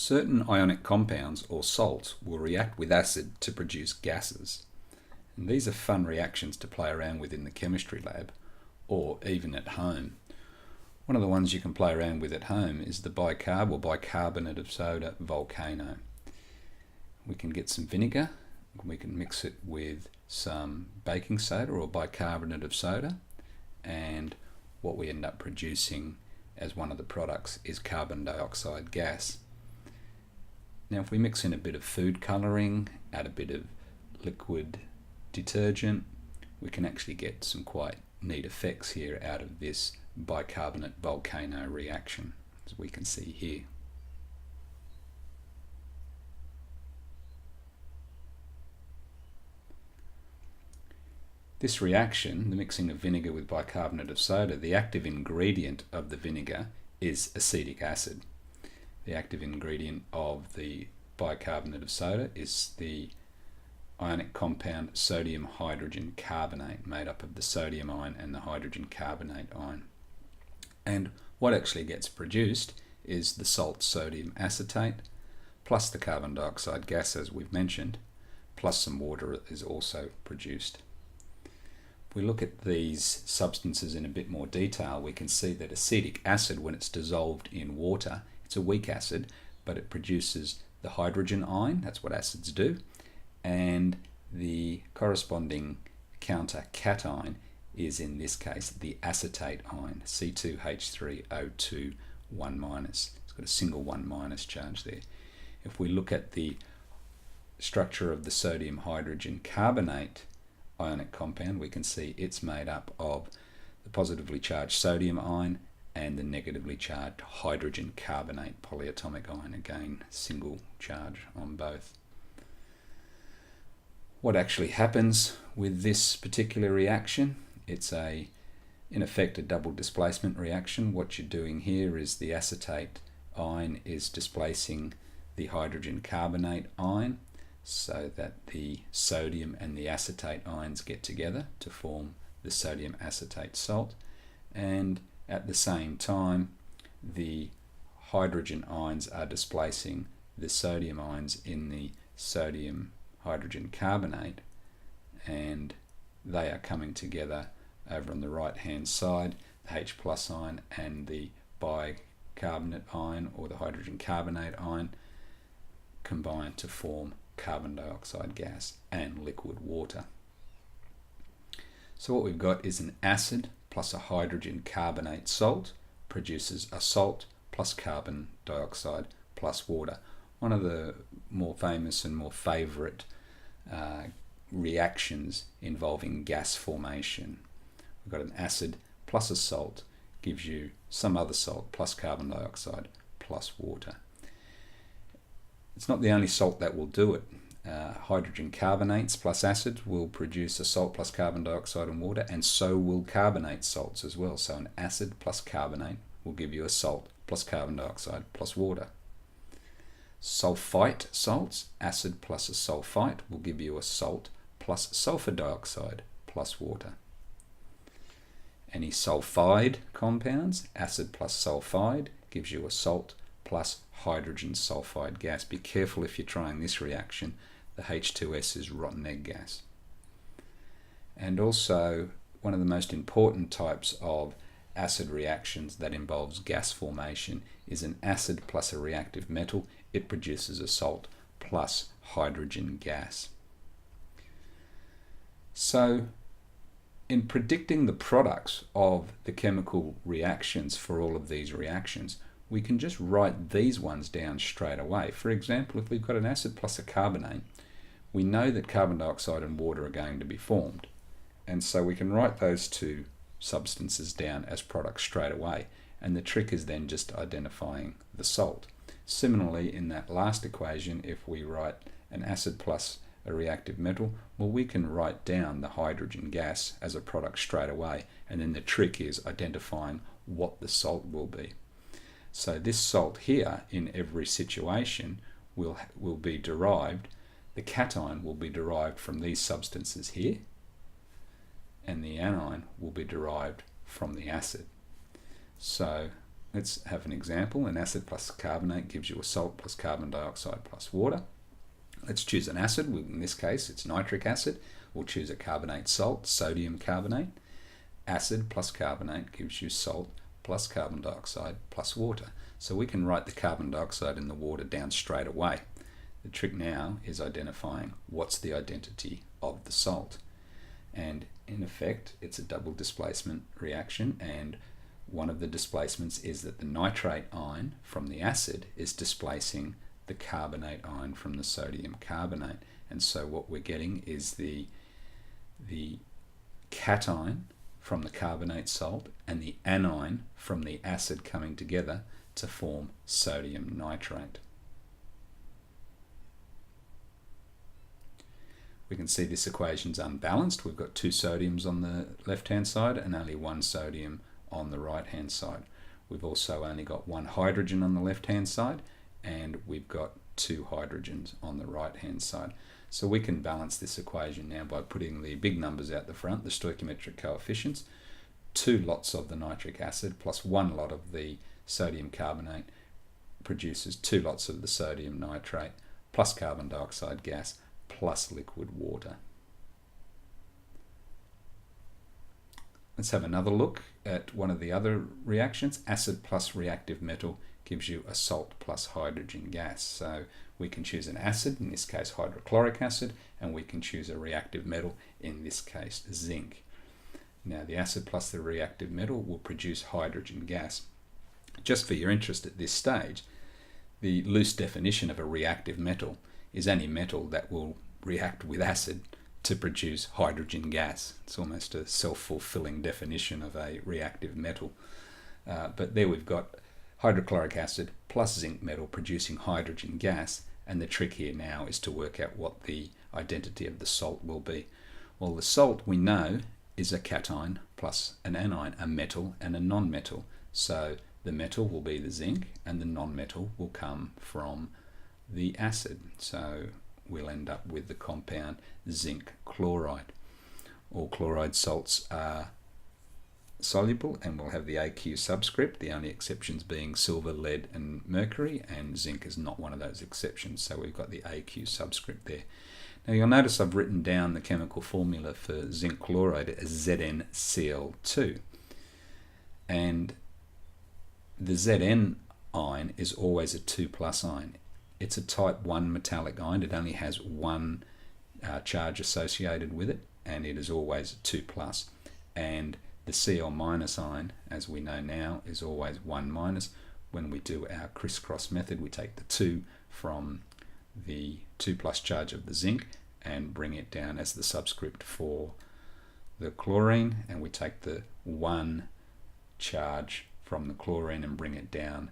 Certain ionic compounds or salts will react with acid to produce gases. And these are fun reactions to play around with in the chemistry lab or even at home. One of the ones you can play around with at home is the bicarb or bicarbonate of soda volcano. We can get some vinegar, we can mix it with some baking soda or bicarbonate of soda, and what we end up producing as one of the products is carbon dioxide gas. Now if we mix in a bit of food colouring, add a bit of liquid detergent, we can actually get some quite neat effects here out of this bicarbonate volcano reaction, as we can see here. This reaction, the mixing of vinegar with bicarbonate of soda, the active ingredient of the vinegar is acetic acid. The active ingredient of the bicarbonate of soda is the ionic compound sodium hydrogen carbonate, made up of the sodium ion and the hydrogen carbonate ion. And what actually gets produced is the salt sodium acetate, plus the carbon dioxide gas, as we've mentioned, plus some water is also produced. If we look at these substances in a bit more detail, we can see that acetic acid, when it's dissolved in water, it's a weak acid, but it produces the hydrogen ion, that's what acids do, and the corresponding counter cation is, in this case, the acetate ion, C2H3O2 1-. It's got a single 1- charge there. If we look at the structure of the sodium hydrogen carbonate ionic compound, we can see it's made up of the positively charged sodium ion and the negatively charged hydrogen carbonate polyatomic ion, again single charge on both. What actually happens with this particular reaction? It's in effect a double displacement reaction. What you're doing here is the acetate ion is displacing the hydrogen carbonate ion, so that the sodium and the acetate ions get together to form the sodium acetate salt, and at the same time the hydrogen ions are displacing the sodium ions in the sodium hydrogen carbonate, and they are coming together over on the right hand side. The H+ ion and the bicarbonate ion or the hydrogen carbonate ion combine to form carbon dioxide gas and liquid water. So what we've got is an acid plus a hydrogen carbonate salt produces a salt plus carbon dioxide plus water. One of the more famous and more favourite reactions involving gas formation. We've got an acid plus a salt gives you some other salt plus carbon dioxide plus water. It's not the only salt that will do it. Hydrogen carbonates plus acid will produce a salt plus carbon dioxide and water, and so will carbonate salts as well. So an acid plus carbonate will give you a salt plus carbon dioxide plus water. Sulfite salts, acid plus a sulfite, will give you a salt plus sulfur dioxide plus water. Any sulfide compounds, acid plus sulfide, gives you a salt plus hydrogen sulfide gas. Be careful if you're trying this reaction, the H2S is rotten egg gas. And also, one of the most important types of acid reactions that involves gas formation is an acid plus a reactive metal. It produces a salt plus hydrogen gas. So, in predicting the products of the chemical reactions for all of these reactions, we can just write these ones down straight away. For example, if we've got an acid plus a carbonate, we know that carbon dioxide and water are going to be formed. And so we can write those two substances down as products straight away. And the trick is then just identifying the salt. Similarly, in that last equation, if we write an acid plus a reactive metal, well, we can write down the hydrogen gas as a product straight away. And then the trick is identifying what the salt will be. So this salt here in every situation will be derived, the cation will be derived from these substances here, and the anion will be derived from the acid. So let's have an example. An acid plus carbonate gives you a salt plus carbon dioxide plus water. Let's choose an acid. In this case, it's nitric acid. We'll choose a carbonate salt, sodium carbonate. Acid plus carbonate gives you salt plus carbon dioxide plus water. So we can write the carbon dioxide and the water down straight away. The trick now is identifying what's the identity of the salt. And in effect, it's a double displacement reaction, and one of the displacements is that the nitrate ion from the acid is displacing the carbonate ion from the sodium carbonate. And so what we're getting is the cation from the carbonate salt and the anion from the acid coming together to form sodium nitrate. We can see this equation's unbalanced. We've got 2 sodiums on the left-hand side and only 1 sodium on the right-hand side. We've also only got 1 hydrogen on the left-hand side, and we've got 2 hydrogens on the right-hand side. So we can balance this equation now by putting the big numbers out the front, the stoichiometric coefficients. 2 lots of the nitric acid plus 1 lot of the sodium carbonate produces 2 lots of the sodium nitrate plus carbon dioxide gas plus liquid water. Let's have another look at one of the other reactions. Acid plus reactive metal gives you a salt plus hydrogen gas. So we can choose an acid, in this case hydrochloric acid, and we can choose a reactive metal, in this case zinc. Now the acid plus the reactive metal will produce hydrogen gas. Just for your interest at this stage, the loose definition of a reactive metal is any metal that will react with acid to produce hydrogen gas. It's almost a self-fulfilling definition of a reactive metal. But there we've got hydrochloric acid plus zinc metal producing hydrogen gas, and the trick here now is to work out what the identity of the salt will be. Well, the salt we know is a cation plus an anion, a metal and a non-metal. So the metal will be the zinc and the non-metal will come from the acid. So we'll end up with the compound zinc chloride. All chloride salts are soluble and we'll have the AQ subscript, the only exceptions being silver, lead and mercury, and zinc is not one of those exceptions, so we've got the AQ subscript there. Now you'll notice I've written down the chemical formula for zinc chloride as ZnCl2, and the Zn ion is always a 2+ ion. It's a type 1 metallic ion. It only has 1 charge associated with it, and it is always a 2+. And the Cl- ion, as we know now, is always 1-. When we do our crisscross method, we take the 2 from the 2+ charge of the zinc and bring it down as the subscript for the chlorine, and we take the 1 charge from the chlorine and bring it down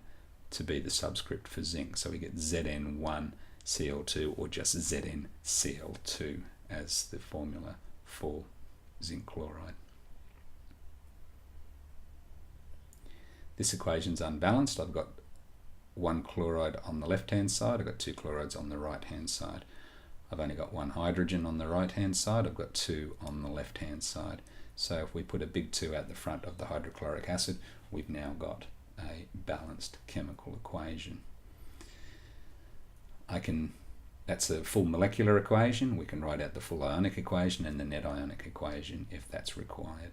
to be the subscript for zinc. So we get Zn1Cl2 or just ZnCl2 as the formula for zinc chloride. This equation's unbalanced. I've got 1 chloride on the left-hand side, I've got 2 chlorides on the right-hand side. I've only got 1 hydrogen on the right-hand side, I've got 2 on the left-hand side. So if we put a big 2 at the front of the hydrochloric acid, we've now got a balanced chemical equation. That's a full molecular equation. We can write out the full ionic equation and the net ionic equation if that's required.